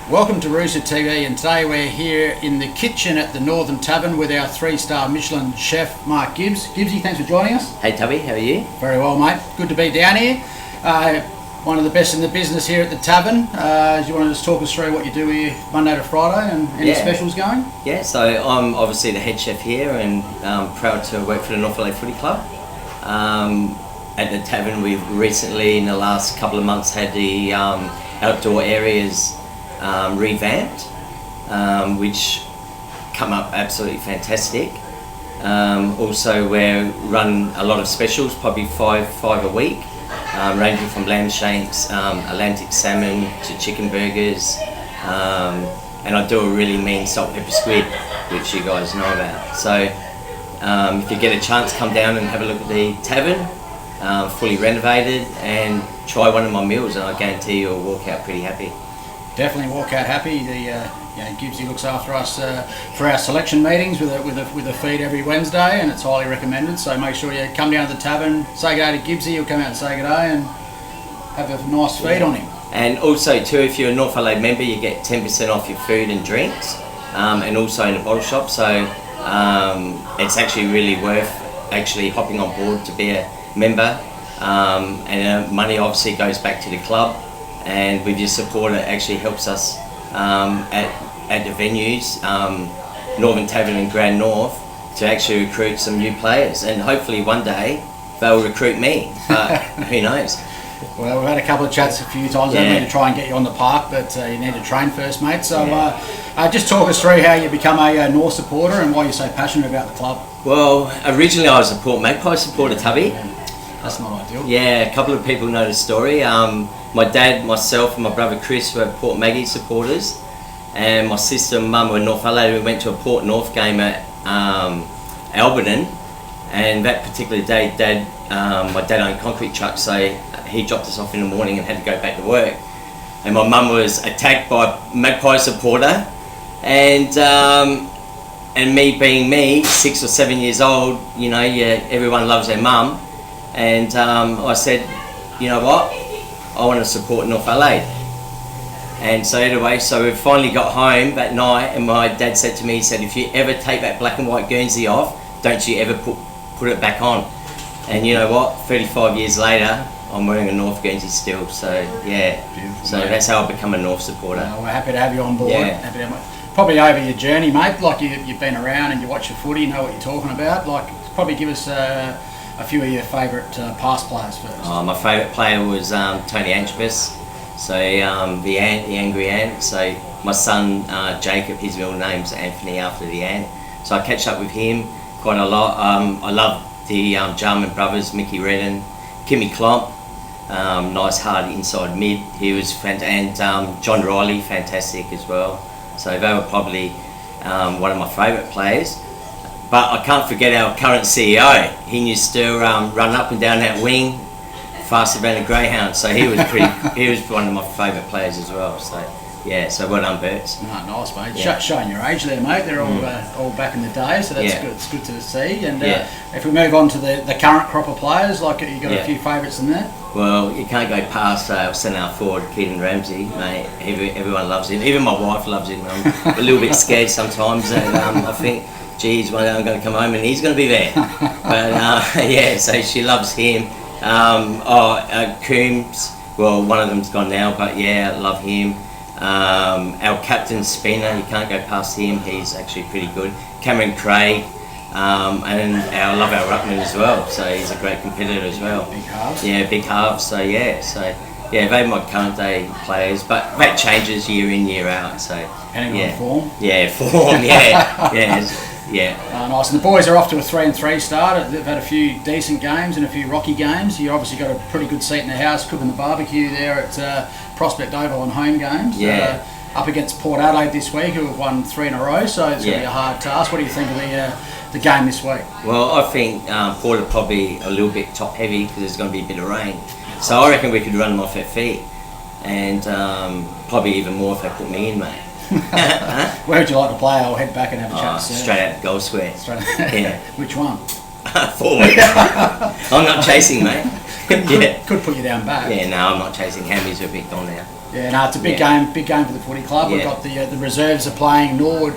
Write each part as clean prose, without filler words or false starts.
Welcome to RoosterTV, and today we're here in the kitchen at the Northern Tavern with our 3-star Michelin chef, Marc Gibbs. Gibbsy, thanks for joining us. Hey Tubby, how are you? Very well, mate. Good to be down here. One of the best in the business here at the Tavern. Do you want to just talk us through what you do here Monday to Friday and any specials going? Yeah, so I'm obviously the head chef here and proud to work for the North LA Footy Club. At the Tavern, we've recently, in the last couple of months, had the outdoor areas revamped, which come up absolutely fantastic. Also, we run a lot of specials, probably five a week, ranging from lamb shanks, Atlantic salmon to chicken burgers, and I do a really mean salt pepper squid, which you guys know about. So if you get a chance, come down and have a look at the Tavern, fully renovated, and try one of my meals, and I guarantee you'll walk out pretty happy. Definitely walk out happy. Gibbsy looks after us for our selection meetings with a feed every Wednesday, and it's highly recommended. So make sure you come down to the Tavern, say good day to Gibbsy. He'll come out and say good day and have a nice feed on him. And also too, if you're a North LA member, you get 10% off your food and drinks, and also in the bottle shop. So it's actually really worth actually hopping on board to be a member, and money obviously goes back to the club. And with your support, it actually helps us at the venues, Northern Tavern and Grand North, to actually recruit some new players. And hopefully one day they'll recruit me, but who knows? Well, we've had a couple of chats a few times. I need to try and get you on the park, but you need to train first, mate. So just talk us through how you become a North supporter and why you're so passionate about the club. Well, originally I was a Port Magpie supporter, Tubby. That's not ideal. Yeah, a couple of people know the story. My dad, myself and my brother Chris were Port Maggie supporters, and my sister and mum were North LA. We went to a Port North game at Alberton, and that particular day my dad owned concrete trucks, so he dropped us off in the morning and had to go back to work. And my mum was attacked by a Magpie supporter, and me being me, 6 or 7 years old, everyone loves their mum. And I said, you know what, I want to support North LA. And so anyway, so we finally got home that night, and my dad said to me, he said, if you ever take that black and white Guernsey off, don't you ever put it back on. And you know what, 35 years later, I'm wearing a North Guernsey still, so yeah. Beautiful, so mate. That's how I become a North supporter. We're happy to have you on board. Yeah. Probably over your journey, mate, like you've been around and you watch your footy, you know what you're talking about. Like, probably give us a few of your favourite past players first. My favourite player was Tony Antrobus, so the Angry Ant. So my son Jacob, his middle name's Anthony after the ant. So I catch up with him quite a lot. I love the Jarman brothers, Mickey Redden, Kimmy Klomp, nice hard inside mid. He was fantastic, and John Riley, fantastic as well. So they were probably one of my favourite players. But I can't forget our current CEO. He used to run up and down that wing faster than a greyhound. So he was he was one of my favourite players as well. So yeah, so well done, Berts. Nice, mate. Yeah. Showing your age there, mate. They're all back in the day, so that's good. It's good to see. And if we move on to the current crop of players, like you got a few favourites in there. Well, you can't go past centre forward Keaton Ramsey, mate. Everyone loves him. Even my wife loves him. I'm a little bit scared sometimes, and I think, geez, one day I'm going to come home and he's going to be there. But so she loves him. Coombs, well, one of them's gone now, but yeah, I love him. Our captain Spina, you can't go past him. He's actually pretty good. Cameron Craig, and I love our ruckman as well. So he's a great competitor as well. Big halves. Yeah, big halves. So they're my current day players, but that changes year in, year out. So depending on form. Yeah, form. Yeah. Yeah. Nice. And the boys are off to a 3-3 start. They've had a few decent games and a few rocky games. You obviously got a pretty good seat in the house, cooking the barbecue there at Prospect Oval on home games. Yeah. Up against Port Adelaide this week, who have won 3 in a row, so it's going to be a hard task. What do you think of the game this week? Well, I think Port are probably a little bit top heavy because there's going to be a bit of rain. So I reckon we could run them off their feet, and probably even more if they put me in, mate. Where would you like to play? I'll head back and have a chat. Straight out the goal square. Yeah. Which one? Forward. I'm not chasing, mate. Could put you down back. Yeah, no, I'm not chasing. Hammies are a bit gone now. Yeah, no, it's a big game for the footy club. We've got the reserves are playing Norwood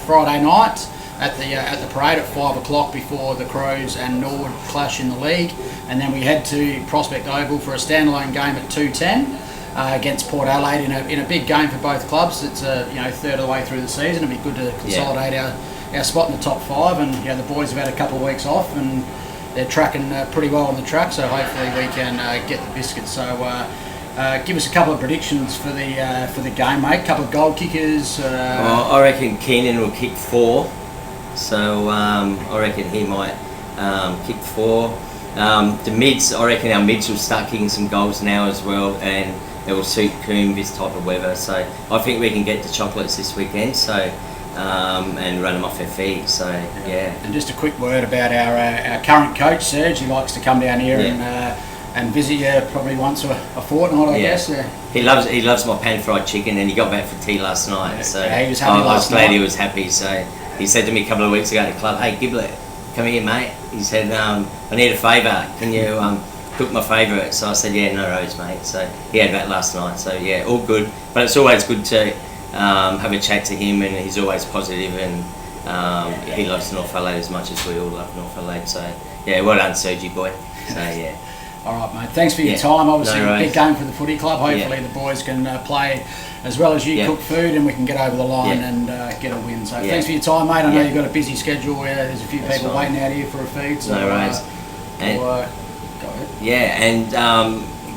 Friday night at the parade at 5 o'clock before the Crows and Norwood clash in the league, and then we head to Prospect Oval for a standalone game at 2:10 against Port Adelaide in a big game for both clubs. It's third of the way through the season. It'll be good to consolidate our spot in the top 5, and the boys have had a couple of weeks off and they're tracking pretty well on the track, so hopefully we can get the biscuit. So give us a couple of predictions for the game, mate. A couple of goal kickers. Well, I reckon Keenan will kick 4, so I reckon he might kick 4. The mids, I reckon our mids will start kicking some goals now as well, and it will suit Coombe this type of weather. So I think we can get the chocolates this weekend. So. And run them off their feet. So And just a quick word about our current coach Serge. He likes to come down here and visit you probably once a fortnight, I guess. He loves my pan fried chicken, and he got back for tea last night. So he was happy I was glad night. he was happy. So he said to me a couple of weeks ago at the club, "Hey Giblet, come here, mate." He said, "I need a favour. Can you cook my favourite?" So I said, "Yeah, no worries, mate." So he had that last night. So all good. But it's always good to have a chat to him, and he's always positive, and he loves North Adelaide as much as we all love North Adelaide. So well done, Sergi boy. So All right, mate. Thanks for your time. Obviously, no a big game for the footy club. Hopefully, the boys can play as well as you cook food, and we can get over the line and get a win. So thanks for your time, mate. I know you've got a busy schedule. There's a few people waiting out here for a feed. So, no worries. Go ahead. Yeah, and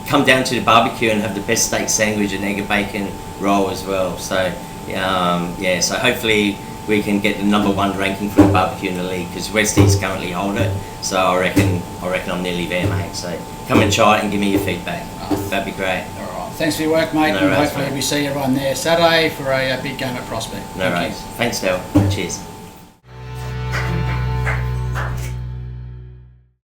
come down to the barbecue and have the best steak sandwich and egg and bacon roll as well. So so hopefully we can get the #1 ranking for the barbecue in the league, because West East currently hold it. So I reckon I'm nearly there, mate. So come and try it and give me your feedback. That'd be great. All right. Thanks for your work, mate. And hopefully we see everyone there Saturday for a big game at Prospect. No worries. Thanks, Darryl. Cheers.